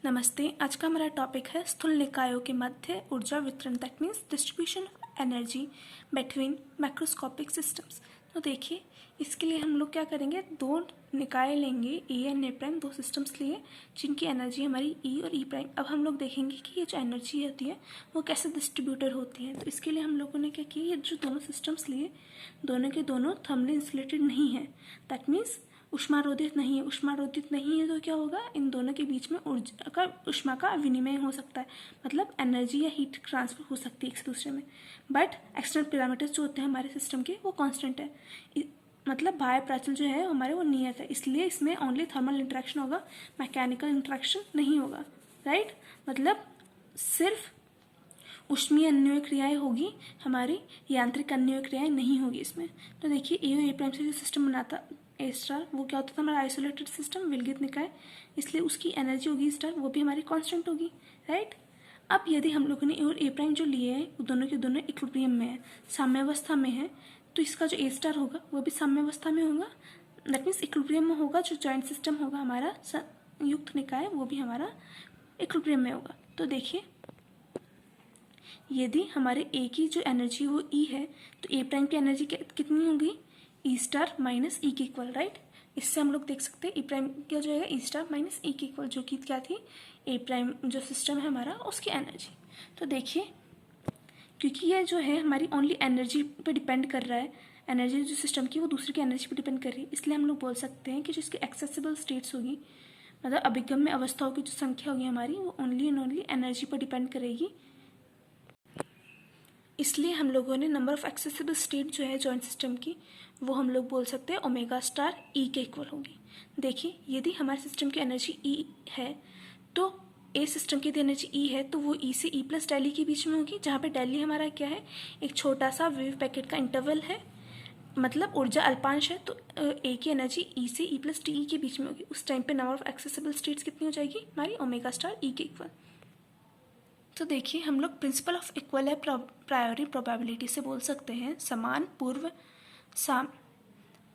नमस्ते। आज का हमारा टॉपिक है स्थूल निकायों के मध्य ऊर्जा वितरण, that means distribution of energy between macroscopic systems. तो देखिए, इसके लिए हम लोग क्या करेंगे, दो निकाय लेंगे, ए एंड ए प्राइम, दो सिस्टम्स लिए जिनकी एनर्जी हमारी ई और ई प्राइम। अब हम लोग देखेंगे कि ये जो एनर्जी होती है वो कैसे डिस्ट्रीब्यूटर होती है। तो इसके लिए हम लोगों ने क्या किया, ये जो दोनों सिस्टम्स लिए दोनों के दोनों थर्मली इंसुलेटेड नहीं है, दैट मीन्स ऊष्मारोधित नहीं है। ऊष्मारोधित नहीं है तो क्या होगा, इन दोनों के बीच में ऊष्मा का विनिमय हो सकता है, मतलब एनर्जी या हीट ट्रांसफर हो सकती है एक दूसरे में। बट एक्सटर्नल पैरामीटर्स जो होते हैं हमारे सिस्टम के वो कांस्टेंट है, मतलब बाह्य प्राचल जो है हमारे वो नियत है, इसलिए इसमें ओनली थर्मल इंटरेक्शन होगा, मैकेनिकल इंटरेक्शन नहीं होगा। राइट, मतलब सिर्फ ऊष्मीय अन्योन्य क्रियाएं होगी, हमारी यांत्रिक अन्योन्य क्रियाएं नहीं होगी इसमें। तो देखिए, ए और ए प्राइम से जो सिस्टम बनाता ए स्टार, वो क्या होता था हमारा आइसोलेटेड सिस्टम, विलगित निकाय, इसलिए उसकी एनर्जी होगी स्टार, वो भी हमारी कांस्टेंट होगी। राइट, अब यदि हम लोगों ने ए और ए प्राइम जो लिए हैं वो दोनों के दोनों इक्विलिब्रियम में है, साम्यावस्था में है, तो इसका जो ए स्टार होगा वो भी साम्यावस्था में होगा, दैट मीन्स इक्विलिब्रियम में होगा। जो जॉइंट सिस्टम होगा हमारा संयुक्त निकाय, वो भी हमारा इक्विलिब्रियम में होगा। तो देखिए, यदि हमारे ए की जो एनर्जी वो ई है, तो ए प्राइम की एनर्जी कितनी होगी, ई स्टार माइनस ई के इक्वल। राइट, इससे हम लोग देख सकते हैं ई प्राइम क्या जो है ई स्टार माइनस ई के इक्वल, जो कि क्या थी, ए प्राइम जो सिस्टम है हमारा उसकी एनर्जी। तो देखिए, क्योंकि ये जो है हमारी ओनली एनर्जी पे डिपेंड कर रहा है, एनर्जी जो सिस्टम की वो दूसरे की एनर्जी पे डिपेंड कर रही है, इसलिए हम लोग बोल सकते हैं कि जो इसकी एक्सेसिबल स्टेट्स होगी, मतलब अभिगम्य अवस्थाओं की जो संख्या होगी हमारी, वो ओनली एंड ओनली एनर्जी पर डिपेंड करेगी। इसलिए हम लोगों ने नंबर ऑफ एक्सेसिबल स्टेट जो है जॉइंट सिस्टम की, वो हम लोग बोल सकते हैं ओमेगा स्टार ई के इक्वल होगी। देखिए, यदि हमारे सिस्टम की एनर्जी ई है, तो ए सिस्टम की यदि एनर्जी ई है तो वो ई से ई प्लस डेली के बीच में होगी, जहाँ पे डेली हमारा क्या है, एक छोटा सा वेव पैकेट का इंटरवल है, मतलब ऊर्जा अल्पांश है। तो ए की एनर्जी ई से ई प्लस टी ई के बीच में होगी। उस टाइम पे नंबर ऑफ एक्सेसिबल स्टेट्स कितनी हो जाएगी हमारी, ओमेगा स्टार ई के इक्वल। तो देखिए, हम लोग प्रिंसिपल ऑफ इक्वल प्रायोरी प्रोबेबिलिटी से बोल सकते हैं, समान पूर्व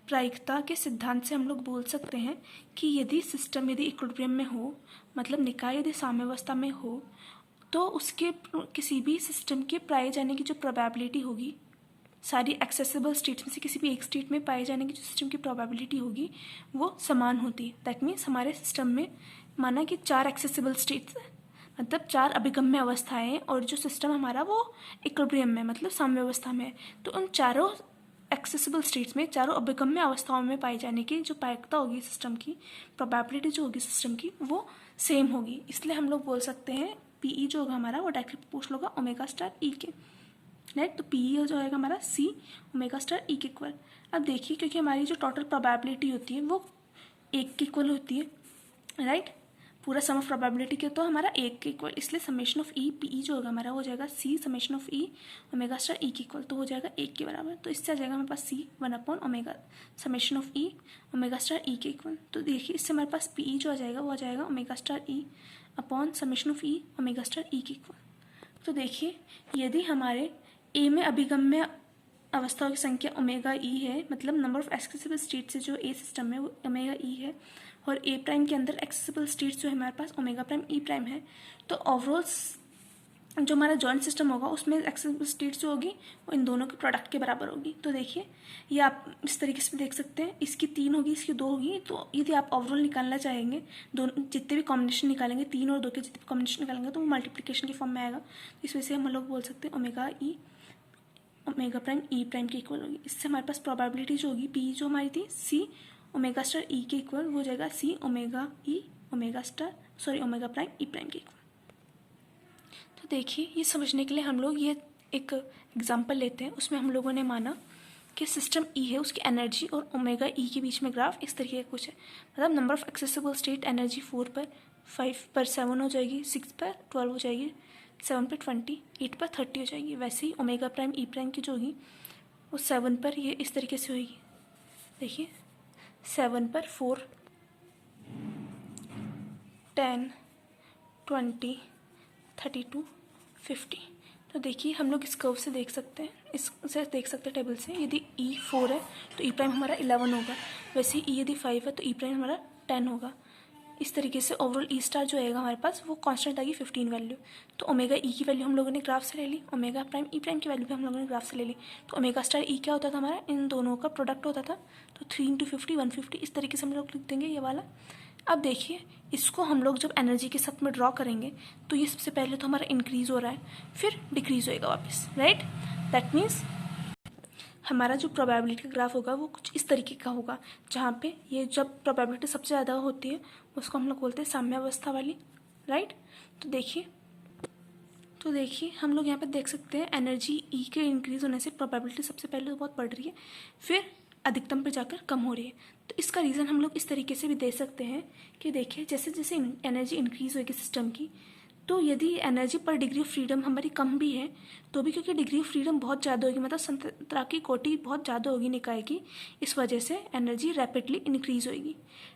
प्रायिकता के सिद्धांत से हम लोग बोल सकते हैं कि यदि सिस्टम यदि इक्विलिब्रियम में हो, मतलब निकाय यदि साम्यावस्था में हो, तो उसके किसी भी सिस्टम के पाए जाने की जो प्रोबेबिलिटी होगी, सारी एक्सेसिबल स्टेट्स में से किसी भी एक स्टेट में पाए जाने की जो सिस्टम की प्रोबेबिलिटी होगी वो समान होती है। दैट मीन्स हमारे सिस्टम में माना कि 4 एक्सेसिबल स्टेट्स हैं, मतलब 4 अभिगम्य अवस्थाएं, और जो सिस्टम हमारा वो इक्विलिब्रियम में मतलब साम्यावस्था में है, तो उन चारों एक्सेसिबल स्टेट्स में, चारों अभिगम्य अवस्थाओं में पाए जाने की जो प्रायिकता होगी सिस्टम की, प्रोबेबिलिटी जो होगी सिस्टम की, वो सेम होगी। इसलिए हम लोग बोल सकते हैं पीई जो होगा हमारा वो डायरेक्टली प्रोपोर्शनल होगा ओमेगा स्टार ई के। राइट, तो पीई जो होगा हमारा सी ओमेगा स्टार ई के इक्वल। अब देखिए, क्योंकि हमारी जो टोटल प्रोबेबिलिटी होती है वो 1 के इक्वल होती है, राइट, पूरा सम ऑफ प्रोबेबिलिटी के तो हमारा 1 के इक्वल, इसलिए समेशन ऑफ ई पी जो होगा हमारा हो जाएगा C summation of E omega star E के इक्वल, तो हो जाएगा 1 के बराबर। तो इससे आ जाएगा हमारे पास C 1 omega summation of E omega star E के इक्वल। तो देखिए, इससे हमारे पास पी जो आ जाएगा वो आ जाएगा omega star E upon summation of E omega star E के इक्वल। तो देखिए, यदि हमारे ए में अभिगम्य अवस्थाओं की संख्या ओमेगा ई है, मतलब नंबर ऑफ एक्सेसिबल स्टेट से जो ए सिस्टम में वो ओमेगा ई है, और ए प्राइम के अंदर एक्सेसिबल स्टेट्स जो है हमारे पास ओमेगा प्राइम ई प्राइम है, तो ओवरऑल जो हमारा जॉइंट सिस्टम होगा उसमें एक्सेसिबल स्टेट्स जो होगी वो इन दोनों के प्रोडक्ट के बराबर होगी। तो देखिए, ये आप इस तरीके से देख सकते हैं, इसकी 3 होगी, इसकी 2 होगी। तो यदि आप ओवरऑल निकालना चाहेंगे, दोनों जितने भी कॉम्बिनेशन निकालेंगे, 3 और 2 के जितने भी कॉम्बिनेशन निकालेंगे, तो वो मल्टीप्लिकेशन के फॉर्म में आएगा। इस वजह से हम लोग बोल सकते हैं omega E omega prime E prime के इक्वल होगी। इससे हमारे पास प्रोबेबिलिटी जो होगी पी जो हमारी थी सी ओमेगा स्टार ई के इक्वल, वो हो जाएगा C omega E omega omega prime E prime के इक्वल। तो देखिए, ये समझने के लिए हम लोग ये एक एग्जांपल लेते हैं। उसमें हम लोगों ने माना कि सिस्टम ई है, उसकी एनर्जी और ओमेगा ई के बीच में ग्राफ इस तरीके का कुछ है, मतलब number of accessible state, energy 4 पर, 5 पर 7 हो जाएगी, 6 पर 12 हो जाएगी, 7 पर 20, 8 पर 30 हो जाएगी। वैसे ही ओमेगा प्राइम ई प्राइम की जो होगी वो 7 पर ये इस तरीके से होगी। देखिए, 7 पर 4, 10, 20, 32, 50। तो देखिए, हम लोग इस कर्व से देख सकते हैं, इससे देख सकते हैं टेबल से, यदि ई 4 है तो ई प्राइम हमारा 11 होगा, वैसे ई यदि 5 है तो ई प्राइम हमारा 10 होगा। इस तरीके से ओवरऑल ई स्टार जो आएगा हमारे पास वो कांस्टेंट आएगी 15 वैल्यू। तो ओमेगा ई की वैल्यू हम लोगों ने ग्राफ से ले ली, ओमेगा प्राइम ई प्राइम की वैल्यू भी हम लोगों ने ग्राफ से ले ली। तो ओमेगा स्टार ई क्या होता था हमारा, इन दोनों का प्रोडक्ट होता था। तो 3 × 50 150 इस तरीके से हम लोग लिख देंगे ये वाला। अब देखिए इसको हम लोग जब एनर्जी के साथ में ड्रॉ करेंगे तो ये सबसे पहले तो हमारा इंक्रीज हो रहा है, फिर डिक्रीज होएगा वापस, राइट। दैट मीन्स हमारा जो प्रोबेबिलिटी का ग्राफ होगा वो कुछ इस तरीके का होगा, जहाँ पे ये जब प्रोबेबिलिटी सबसे ज़्यादा होती है उसको हम लोग बोलते हैं साम्यावस्था वाली, राइट। तो देखिए हम लोग यहाँ पे देख सकते हैं एनर्जी ई के इंक्रीज होने से प्रोबेबिलिटी सबसे पहले तो बहुत बढ़ रही है, फिर अधिकतम पे जाकर कम हो रही है। तो इसका रीज़न हम लोग इस तरीके से भी दे सकते हैं कि देखिए जैसे जैसे एनर्जी इंक्रीज होगी सिस्टम की, तो यदि एनर्जी पर डिग्री ऑफ फ्रीडम हमारी कम भी है तो भी क्योंकि डिग्री ऑफ फ्रीडम बहुत ज़्यादा होगी, मतलब स्वतंत्रता की कोटि बहुत ज़्यादा होगी निकाय की, इस वजह से एनर्जी रैपिडली इंक्रीज होगी।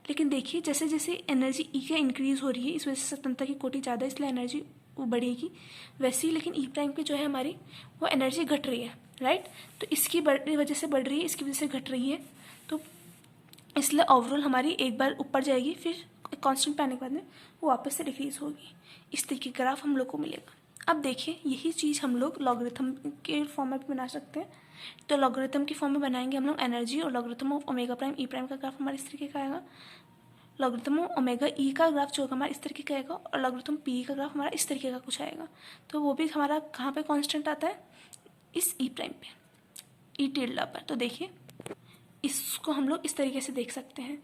लेकिन देखिए जैसे जैसे एनर्जी ई के इंक्रीज हो रही है इस वजह से स्वतंत्रता की कोटि ज़्यादा, इसलिए एनर्जी वो बढ़ेगी वैसे ही, लेकिन ई प्राइम पे जो है हमारी वो एनर्जी घट रही है, राइट। तो इसकी वजह से बढ़ रही है, इसकी वजह से घट रही है, तो इसलिए ओवरऑल हमारी एक बार ऊपर जाएगी फिर कांस्टेंट पे आने के बाद में वो वापस से डिक्रीज होगी। इस तरीके का ग्राफ हम लोग को मिलेगा। अब देखिए यही चीज़ हम लोग लॉगरिथम के फॉर्म में भी बना सकते हैं। तो लॉगरिथम के फॉर्म में बनाएंगे हम लोग एनर्जी, और logarithm of omega prime E prime का ग्राफ हमारा इस तरीके का आएगा। लॉगरिथम ऑफ ओमेगा ई का ग्राफ जो होगा हमारा इस तरीके का आएगा, और लॉगरिथम पी का ग्राफ हमारा इस तरीके का कुछ आएगा। तो वो भी हमारा कहाँ पे कांस्टेंट आता है, इस ई प्राइम पे, ई टिल्डा पर। तो देखिए इसको हम लोग इस तरीके से देख सकते हैं।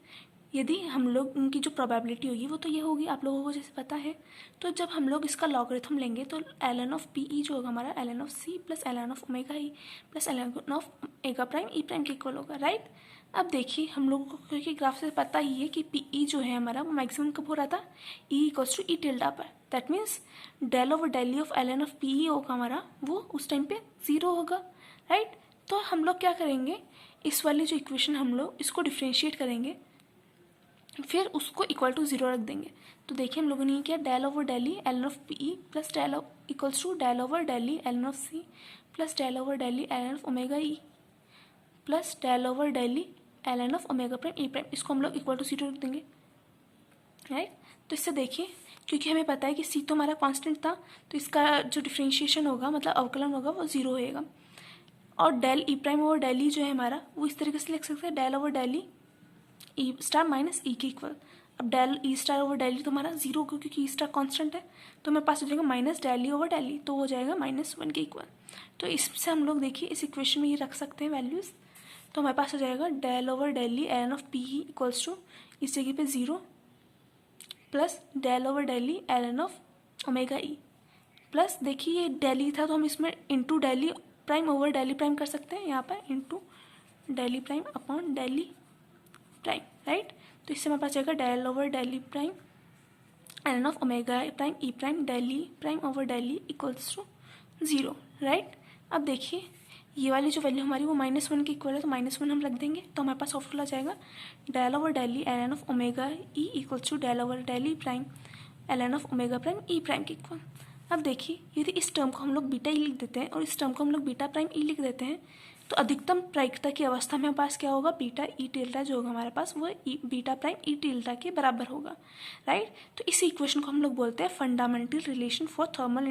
यदि हम लोग उनकी जो प्रोबेबिलिटी होगी वो तो ये होगी, आप लोगों को जैसे पता है। तो जब हम लोग इसका लॉगरिथम लेंगे तो ln ऑफ पी ई जो होगा हमारा ln of C plus ln of omega E plus ln of omega prime E prime के इक्वल होगा, राइट। अब देखिए हम लोगों को क्योंकि ग्राफ से पता ही है कि पी ई जो है हमारा वो मैक्सिमम कब हो रहा था, E equals to E tilde पर। That means del over del E ऑफ ln ऑफ पी ई होगा हमारा वो उस टाइम पे 0 होगा, राइट। तो हम लोग क्या करेंगे, इस वाली जो इक्वेशन हम लोग इसको डिफ्रेंशिएट करेंगे, फिर उसको इक्वल टू 0 रख देंगे। तो देखिए हम लोगों ने किया del over del E ln of P E plus del equals to del over del E ln of C plus del over del E ln of omega E plus del over del E ln of omega prime E prime, इसको हम लोग equal to 0 रख देंगे, right. तो इससे देखिए क्योंकि हमें पता है कि सी तो हमारा कांस्टेंट था, तो इसका जो डिफ्रेंशिएशन होगा मतलब अवकलन होगा वो 0 होएगा। और del E prime over del E जो है हमारा वो इस तरीके से लिख सकते हैं del over del E E star minus E के इक्वल। अब del E star over del E तो हमारा 0 होगा क्योंकि ई स्टार कांस्टेंट है, तो हमारे पास हो जाएगा माइनस डेली ओवर डेली, तो हो जाएगा -1 के इक्वल। तो इससे हम लोग देखिए इस इक्वेशन में ये रख सकते हैं वैल्यूज़। तो हमारे पास हो जाएगा del over del E ln of P E equals to इस जगह पे 0 plus del over del E ln of omega E plus देखिए ये डेली था तो हम इसमें into del E prime over del E prime कर सकते हैं, यहाँ पर into del E prime upon del E prime, right. तो इससे हमारे पास जाएगा del over del E prime ln of omega prime E prime del E prime over daily equals to 0, right. अब देखिए ये वाली जो वैल्यू हमारी वो -1 के इक्वल है, तो -1 हम रख देंगे, तो हमारे पास ऑफ आ जाएगा del over del E ln of omega E equals to del over del E prime ln of omega prime E prime के इक्वल। अब देखिए यदि इस टर्म को हम लोग बीटा ई लिख देते हैं और इस टर्म को हम लोग बीटा प्राइम ई लिख देते हैं, तो अधिकतम प्रायिकता की अवस्था में हमारे पास क्या होगा, बीटा ई टिल्डा जो होगा हमारे पास वो बीटा प्राइम ई टिल्डा के बराबर होगा, राइट। तो इस इक्वेशन को हम लोग बोलते हैं fundamental relation for thermal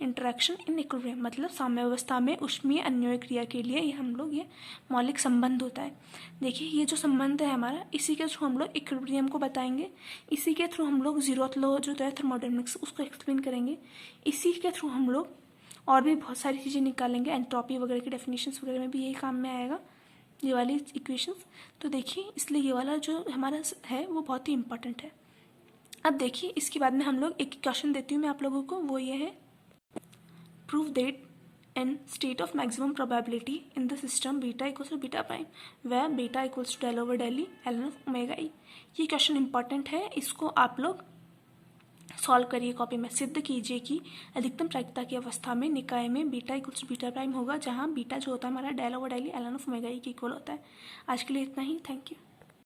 interaction in equilibrium, मतलब साम्यावस्था में ऊष्मीय अन्योन्य क्रिया के लिए ये हम लोग ये मौलिक संबंध होता है। देखिए ये जो संबंध है हमारा, इसी के थ्रू हम लोग इक्विलिब्रियम को बताएंगे, इसी के थ्रू हम लोग जीरोथ लॉ जो है थर्मोडायनामिक्स उसको एक्सप्लेन करेंगे, इसी के थ्रू हम लोग और भी बहुत सारी चीज़ें निकालेंगे, एंट्रोपी वगैरह की डेफिनेशंस वगैरह में भी यही काम में आएगा ये वाली इक्वेशंस। तो देखिए इसलिए ये वाला जो हमारा है वो बहुत ही इंपॉर्टेंट है। अब देखिए इसके बाद में हम लोग एक क्वेश्चन देती हूँ मैं आप लोगों को, वो ये है prove that in state of maximum probability in the system beta equals to beta prime व beta equals to del over del E ln of omega E. ये क्वेश्चन इंपॉर्टेंट है, इसको आप लोग सॉल्व करिए कॉपी में। सिद्ध कीजिए कि अधिकतम प्रायिकता की अवस्था में निकाय में beta equals to beta prime होगा, जहां बीटा जो होता है हमारा del over del E ln of omega E के इक्वल होता है। आज के लिए इतना ही, थैंक यू।